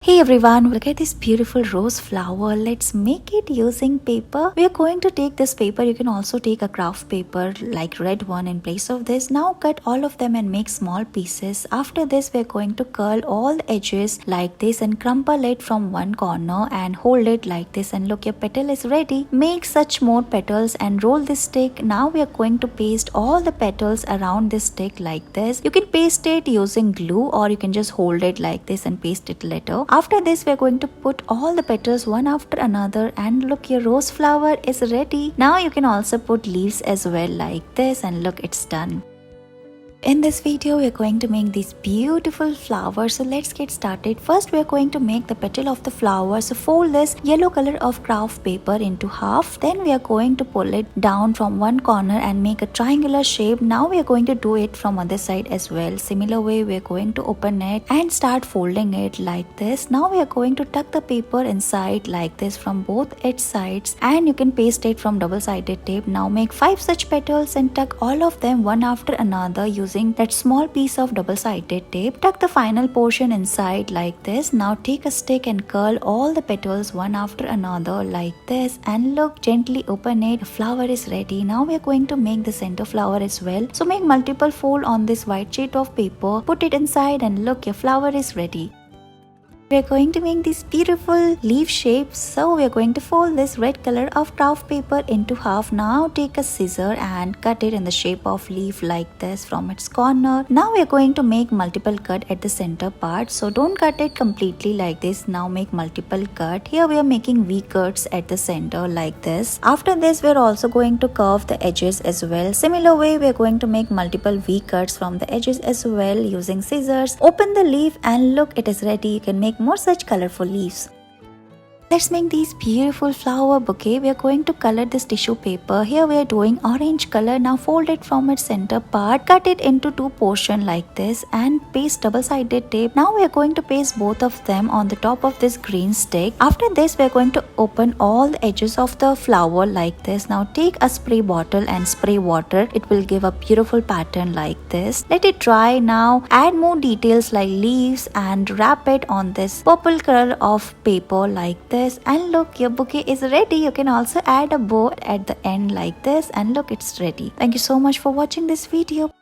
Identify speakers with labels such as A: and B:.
A: Hey everyone, look at this beautiful rose flower. Let's make it using paper. We are going to take this paper. You can also take a craft paper like red one in place of this. Now cut all of them and make small pieces. After this, we are going to curl all the edges like this and crumple it from one corner and hold it like this. And look, your petal is ready. Make such more petals and roll this stick. Now we are going to paste all the petals around this stick like this. You can paste it using glue or you can just hold it like this and paste it later. After this, we are going to put all the petals one after another and look, your rose flower is ready. Now you can also put leaves as well like this and look, it's done. In this video, we are going to make these beautiful flowers. So let's get started. First, we are going to make the petal of the flower. So fold this yellow color of craft paper into half. Then we are going to pull it down from one corner and make a triangular shape. Now we are going to do it from other side as well. Similar way, we are going to open it and start folding it like this. Now we are going to tuck the paper inside like this from both its sides, and you can paste it from double-sided tape. Now make 5 such petals and tuck all of them one after another using that small piece of double-sided tape. Tuck the final portion inside like this. Now take a stick and curl all the petals one after another like this and look, gently open it. The flower is ready. Now we are going to make the center flower as well. So make multiple fold on this white sheet of paper, put it inside and look, your flower is ready. We are going to make these beautiful leaf shapes. So we are going to fold this red color of craft paper into half. Now take a scissor and cut it in the shape of leaf like this from its corner. Now we are going to make multiple cut at the center part. So don't cut it completely like this. Now make multiple cut. Here we are making V cuts at the center like this. After this, we are also going to curve the edges as well. Similar way, we are going to make multiple V cuts from the edges as well using scissors. Open the leaf and look, it is ready. You can make more such colorful leaves. Let's make these beautiful flower bouquet. We are going to color this tissue paper. Here we are doing orange color. Now fold it from its center part, cut it into 2 portions like this and paste double-sided tape. Now we are going to paste both of them on the top of this green stick. After this, we are going to open all the edges of the flower like this. Now take a spray bottle and spray water. It will give a beautiful pattern like this. Let it dry. Now add more details like leaves and wrap it on this purple color of paper like this. And look, your bouquet is ready. You can also add a bow at the end like this and look, it's ready. Thank you so much for watching this video.